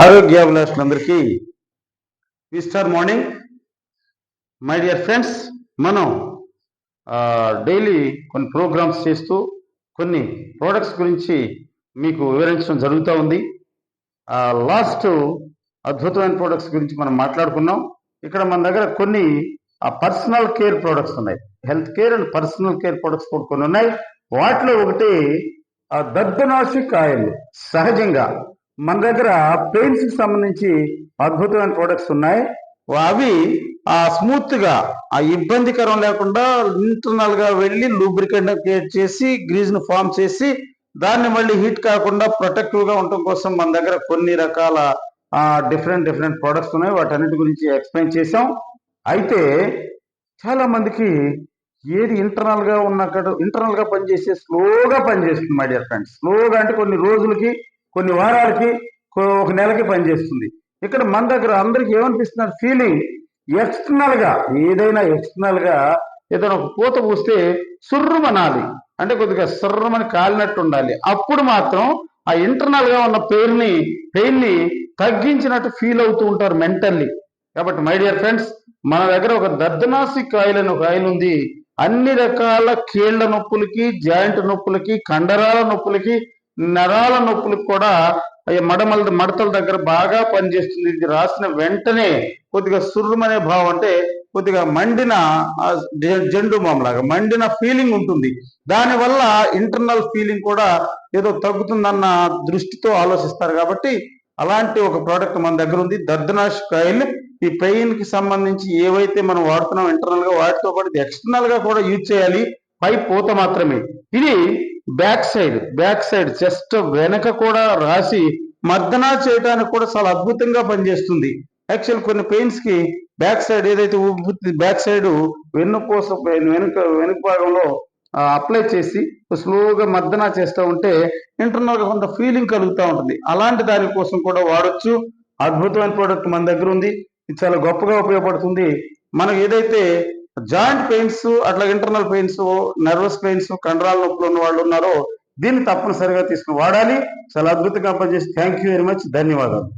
ఆరోగ్యాభిలాషులందరికీ Easter morning. My dear friends, మనం daily కొన్ని programmes చేస్తూ కొన్ని ప్రోడక్ట్స్ గురించి మీకు వివరించడం జరుగుతూ ఉంది. లాస్ట్ అద్భుతమైన ప్రోడక్ట్స్ గురించి మనం మాట్లాడుకున్నాం. ఇక్కడ మన దగ్గర కొన్ని పర్సనల్ కేర్ ప్రోడక్ట్స్ ఉన్నాయి. Health care and personal care products కూడా కొన్ని ఉన్నాయి. వాటిలో ఒకటి దర్దనాసిక్ ఆయిల్. సహజంగా మన దగ్గర పెయిన్స్ కి సంబంధించి అద్భుతమైన ప్రోడక్ట్స్ ఉన్నాయి. అవి స్మూత్ గా ఇబ్బందికరం లేకుండా ఇంటర్నల్ గా వెళ్ళి లూబ్రికెంట్ క్రియేట్ చేసి గ్రీజ్ ను ఫామ్ చేసి దాన్ని మళ్ళీ హీట్ కాకుండా ప్రొటెక్టివ్ గా ఉండటం కోసం మన దగ్గర కొన్ని రకాల డిఫరెంట్ ప్రోడక్ట్స్ ఉన్నాయి. వాటన్నిటి గురించి ఎక్స్ప్లెయిన్ చేసాం. అయితే చాలా మందికి ఏది ఇంటర్నల్ గా పనిచేసే స్లోగా పనిచేస్తుంది మై డియర్ ఫ్రెండ్స్. స్లోగా అంటే కొన్ని రోజులకి, కొన్ని వారాలకి, ఒక నెలకి పనిచేస్తుంది. ఇక్కడ మన దగ్గర అందరికి ఏమనిపిస్తున్నారు, ఫీలింగ్ ఏదైనా ఎక్స్టర్నల్ గా ఏదైనా ఒక పూత పూస్తే సుర్రుమనాలి, అంటే కొద్దిగా సుర్రమని కాలినట్టు ఉండాలి. అప్పుడు మాత్రం ఆ ఇంటర్నల్ గా ఉన్న పెయిన్ ని తగ్గించినట్టు ఫీల్ అవుతూ ఉంటారు మెంటల్లీ. కాబట్టి మై డియర్ ఫ్రెండ్స్, మన దగ్గర ఒక దర్దనాసిక్ ఆయిల్ అని ఒక ఆయిల్ ఉంది. అన్ని రకాల కీళ్ల నొప్పులకి, జాయింట్ నొప్పులకి, కండరాల నొప్పులకి, నరాల నొప్పులకు కూడా మడతల దగ్గర బాగా పనిచేస్తుంది. ఇది రాసిన వెంటనే కొద్దిగా సుర్రమనే భావం, అంటే కొద్దిగా మండిన జెండు మామలాగా మండిన ఫీలింగ్ ఉంటుంది. దానివల్ల ఇంటర్నల్ ఫీలింగ్ కూడా ఏదో తగ్గుతుందన్న దృష్టితో ఆలోచిస్తారు. కాబట్టి అలాంటి ఒక ప్రోడక్ట్ మన దగ్గర ఉంది, దర్దనాసిక్ ఆయిల్. ఈ పెయిన్ కి సంబంధించి ఏవైతే మనం వాడుతున్నాం ఇంటర్నల్ గా, వాటితో పాటు ఎక్స్టర్నల్ గా కూడా యూజ్ చేయాలి. పై పూత మాత్రమే. ఇది బ్యాక్ సైడ్ చెస్ట్ వెనక కూడా రాసి మర్దనా చేయడానికి కూడా చాలా అద్భుతంగా పనిచేస్తుంది. యాక్చువల్ కొన్ని పెయిన్స్ కి బ్యాక్ సైడ్ ఏదైతే బ్యాక్ సైడ్ వెన్నుపూస వెనుక భాగంలో అప్లై చేసి స్లోగా మర్దనా చేస్తూ ఉంటే ఇంటర్నల్ గా కొంత ఫీలింగ్ కలుగుతూ ఉంటుంది. అలాంటి దానికోసం కూడా వాడొచ్చు. అద్భుతమైన ప్రోడక్ట్ మన దగ్గర ఉంది. ఇది చాలా గొప్పగా ఉపయోగపడుతుంది. మనకు ఏదైతే జాయింట్ పెయిన్స్, అట్లా ఇంటర్నల్ పెయిన్స్, నర్వస్ పెయిన్స్, కండరాల నొప్పులు ఉన్న వాళ్ళు ఉన్నారో దీన్ని తప్పనిసరిగా తీసుకుని వాడాలి. చాలా అద్భుతంగా పనిచేసి. Thank you very much. ధన్యవాదాలు.